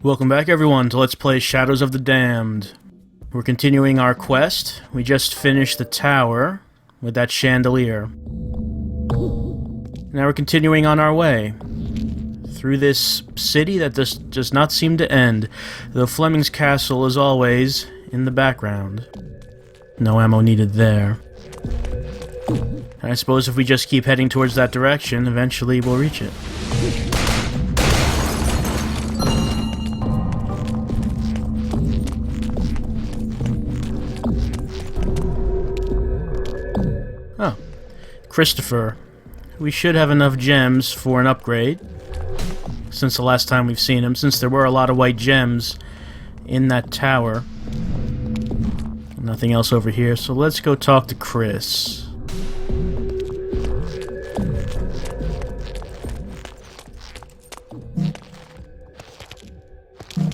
Welcome back everyone to Let's Play Shadows of the Damned. We're continuing our quest. We just finished the tower with that chandelier. Now we're continuing on our way through this city that does not seem to end, though Fleming's castle is always in the background. No ammo needed there. I suppose if we just keep heading towards that direction, eventually we'll reach it. Oh, Christopher. We should have enough gems for an upgrade since the last time we've seen him, since there were a lot of white gems in that tower. Nothing else over here, so let's go talk to Chris.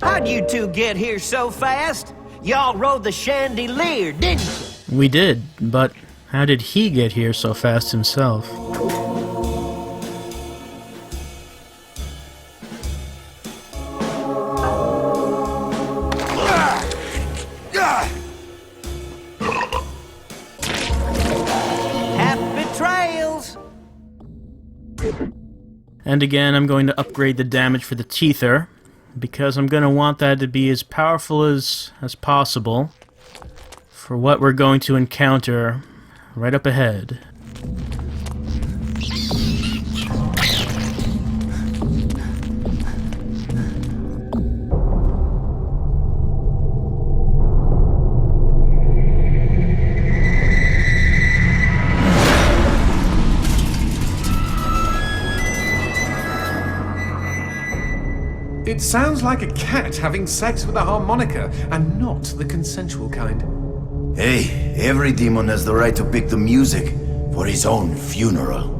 How'd you two get here so fast? Y'all rode the chandelier, didn't you? We did, but how did he get here so fast himself? Happy trails! And again, I'm going to upgrade the damage for the Teether, because I'm going to want that to be as powerful as possible for what we're going to encounter right up ahead. It sounds like a cat having sex with a harmonica, and not the consensual kind. Hey, every demon has the right to pick the music for his own funeral.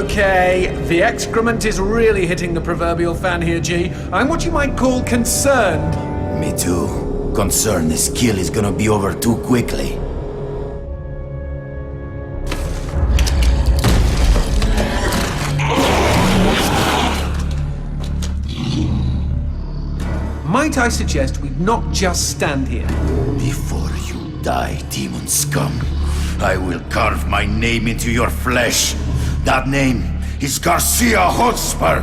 Okay, the excrement is really hitting the proverbial fan here, G. I'm what you might call concerned. Me too. Concerned this kill is gonna be over too quickly. Might I suggest we not just stand here? Before you die, demon scum, I will carve my name into your flesh. That name is Garcia Hotspur,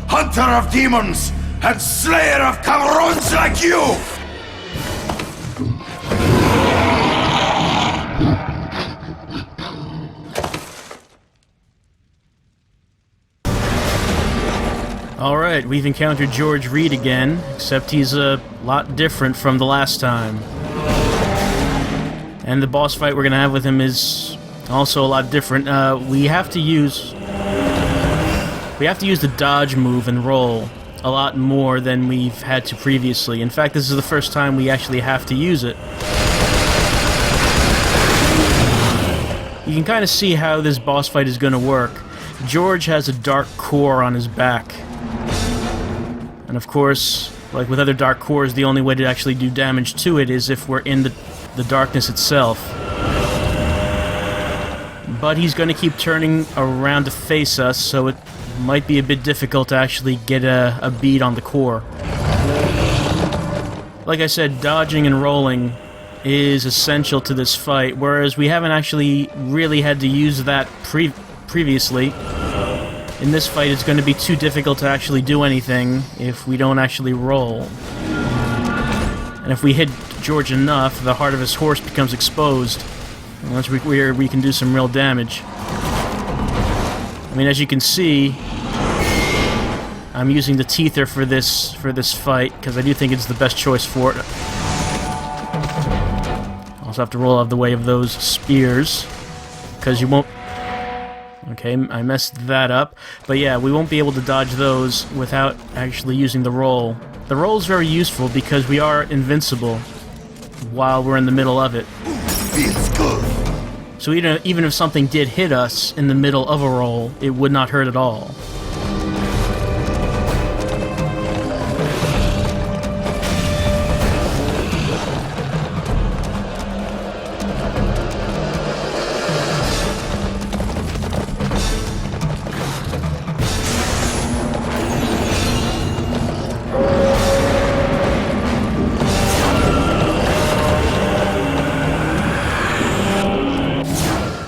hunter of demons and slayer of cabrons like you! Alright, we've encountered George Reed again, except he's a lot different from the last time. And the boss fight we're gonna have with him is also a lot different. We have to use the dodge move and roll a lot more than we've had to previously. In fact, this is the first time we actually have to use it. You can kind of see how this boss fight is going to work. George has a dark core on his back. And of course, like with other dark cores, the only way to actually do damage to it is if we're in the darkness itself. But he's going to keep turning around to face us, so it might be a bit difficult to actually get a bead on the core. Like I said, dodging and rolling is essential to this fight, whereas we haven't actually really had to use that previously. In this fight, it's going to be too difficult to actually do anything if we don't actually roll. And if we hit George enough, the heart of his horse becomes exposed. Once we can do some real damage. I mean, as you can see, I'm using the Teether for this fight because I do think it's the best choice for it. Also have to roll out of the way of those spears because you won't. Okay, I messed that up, but yeah, we won't be able to dodge those without actually using the roll. The roll's very useful because we are invincible while we're in the middle of it. Feels good. So even if something did hit us in the middle of a roll, it would not hurt at all.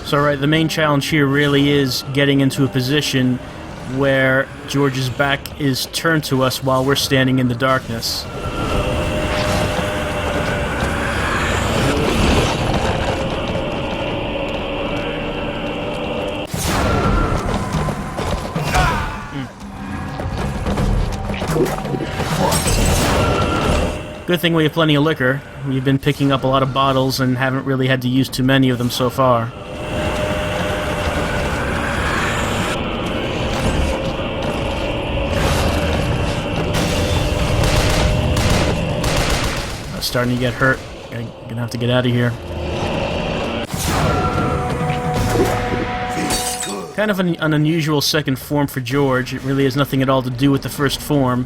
So, right, the main challenge here really is getting into a position where George's back is turned to us while we're standing in the darkness. Good thing we have plenty of liquor. We've been picking up a lot of bottles and haven't really had to use too many of them so far. Starting to get hurt. Gonna have to get out of here. Kind of an unusual second form for George. It really has nothing at all to do with the first form.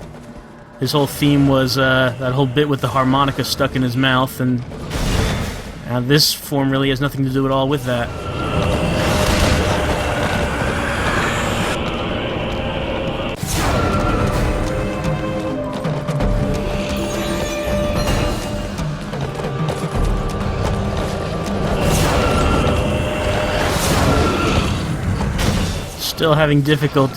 His whole theme was that whole bit with the harmonica stuck in his mouth, and this form really has nothing to do at all with that. Still having difficulty.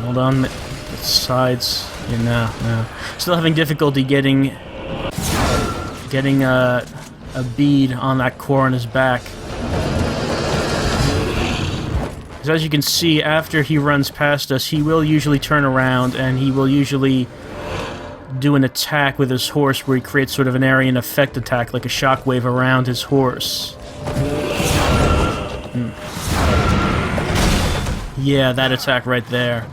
Hold on, the sides. Yeah, no. Still having difficulty getting a bead on that core on his back. Because as you can see, after he runs past us, he will usually turn around and he will usually do an attack with his horse where he creates sort of an area and effect attack, like a shockwave around his horse. Yeah, that attack right there.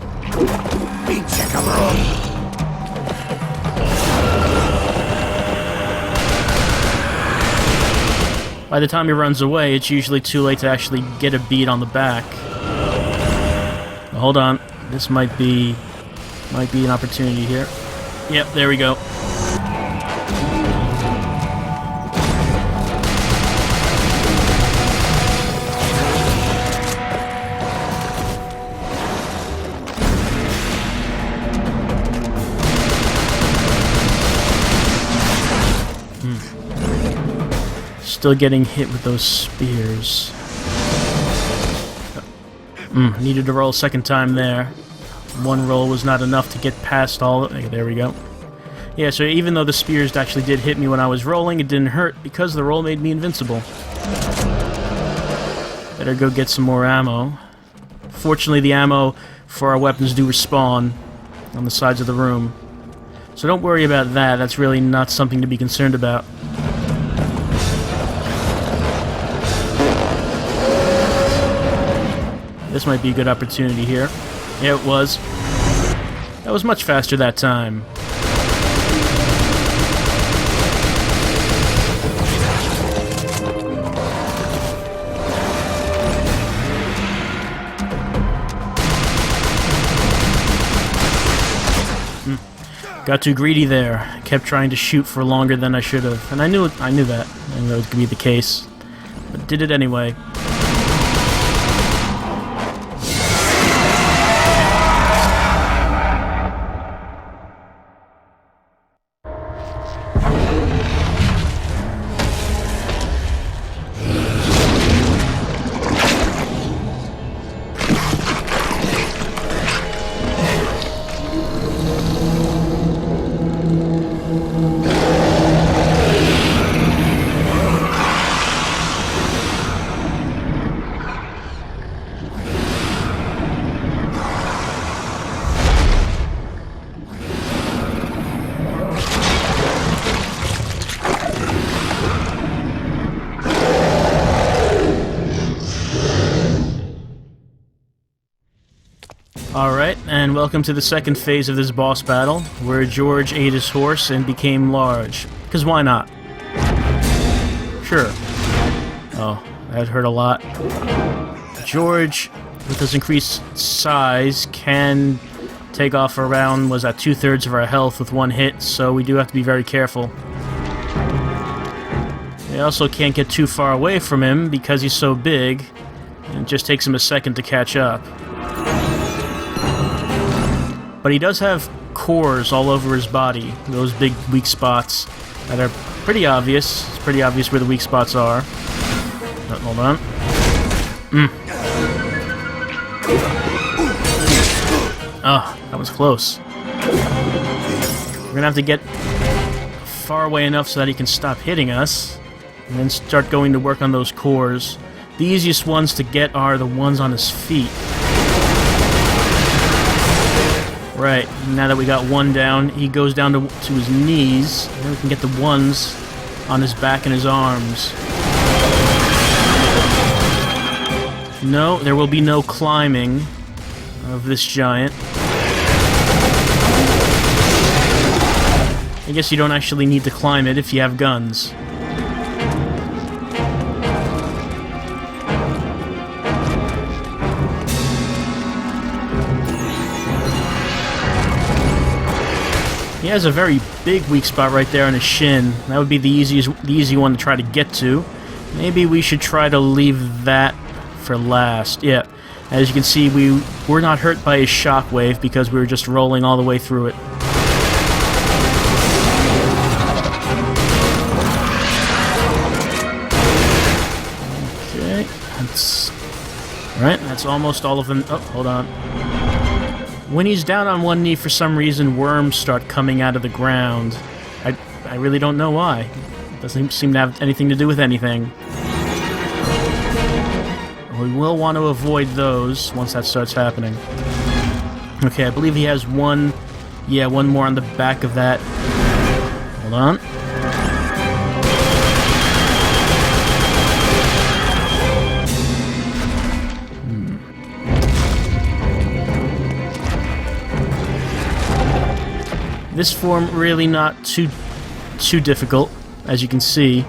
By the time he runs away, it's usually too late to actually get a bead on the back. Hold on, this might be an opportunity here. Yep, there we go. Still getting hit with those spears. Needed to roll a second time there. One roll was not enough to get past all. There we go. Yeah, so even though the spears actually did hit me when I was rolling, it didn't hurt because the roll made me invincible. Better go get some more ammo. Fortunately, the ammo for our weapons do respawn on the sides of the room. So don't worry about that. That's really not something to be concerned about. This might be a good opportunity here. Yeah, it was. That was much faster that time. Got too greedy there. Kept trying to shoot for longer than I should have. And I knew that. I knew that was going to be the case. But did it anyway. Alright, and welcome to the second phase of this boss battle, where George ate his horse and became large. Because why not? Sure. Oh, that hurt a lot. George, with his increased size, can take off around, was at 2/3 of our health with one hit, so we do have to be very careful. We also can't get too far away from him because he's so big, and it just takes him a second to catch up. But he does have cores all over his body, those big weak spots that are pretty obvious. It's pretty obvious where the weak spots are. Oh, hold on. Oh, that was close. We're gonna have to get far away enough so that he can stop hitting us, and then start going to work on those cores. The easiest ones to get are the ones on his feet. Right, now that we got one down, he goes down to his knees, and then we can get the ones on his back and his arms. No, there will be no climbing of this giant. I guess you don't actually need to climb it if you have guns. He has a very big weak spot right there on his shin. That would be the easy one to try to get to. Maybe we should try to leave that for last. Yeah, as you can see, we were not hurt by his shockwave because we were just rolling all the way through it. Okay, that's almost all of them. Oh, hold on. When he's down on one knee, for some reason, worms start coming out of the ground. I really don't know why. It doesn't seem to have anything to do with anything. We will want to avoid those once that starts happening. Okay, I believe he has one... Yeah, one more on the back of that. Hold on. This form really not too difficult, as you can see.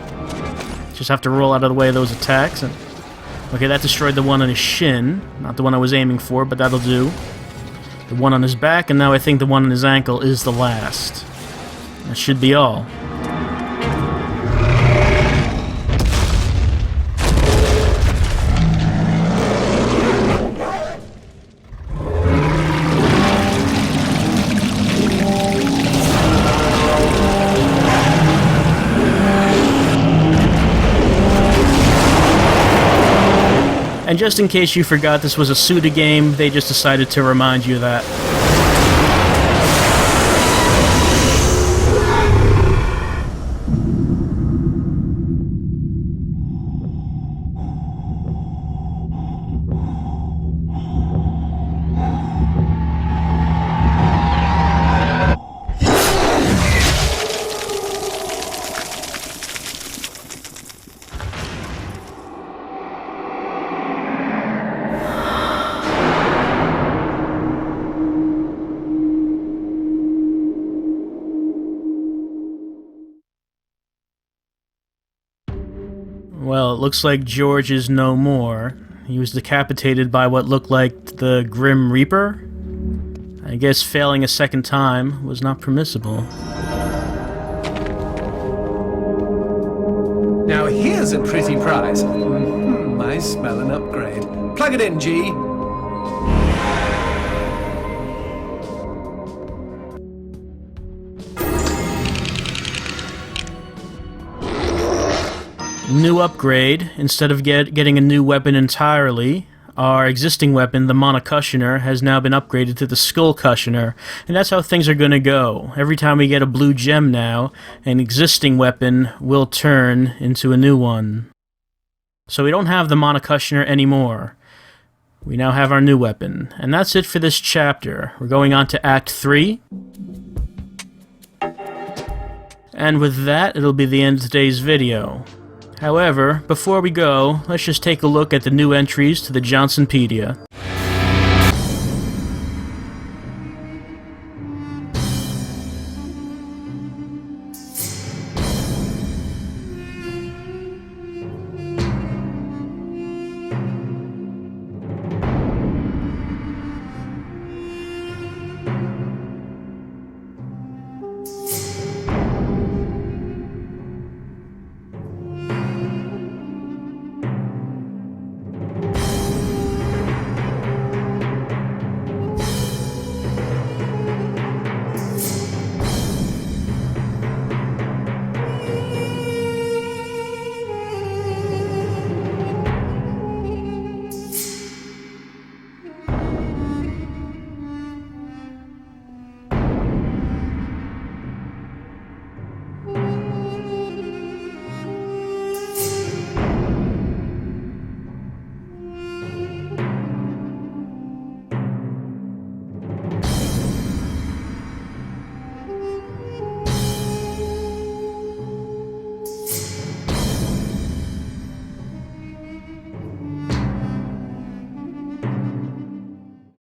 Just have to roll out of the way of those attacks. And okay, that destroyed the one on his shin. Not the one I was aiming for, but that'll do. The one on his back, and now I think the one on his ankle is the last. That should be all. And just in case you forgot this was a Suda game, they just decided to remind you of that. Well, it looks like George is no more. He was decapitated by what looked like the Grim Reaper. I guess failing a second time was not permissible. Now here's a pretty prize. I smell an upgrade. Plug it in, G. New upgrade. Instead of getting a new weapon entirely, our existing weapon, the Monocushioner, has now been upgraded to the Skullcushioner, and that's how things are going to go. Every time we get a blue gem now, an existing weapon will turn into a new one. So we don't have the Monocushioner anymore. We now have our new weapon. And that's it for this chapter. We're going on to Act 3. And with that, it'll be the end of today's video. However, before we go, let's just take a look at the new entries to the Johnsonpedia.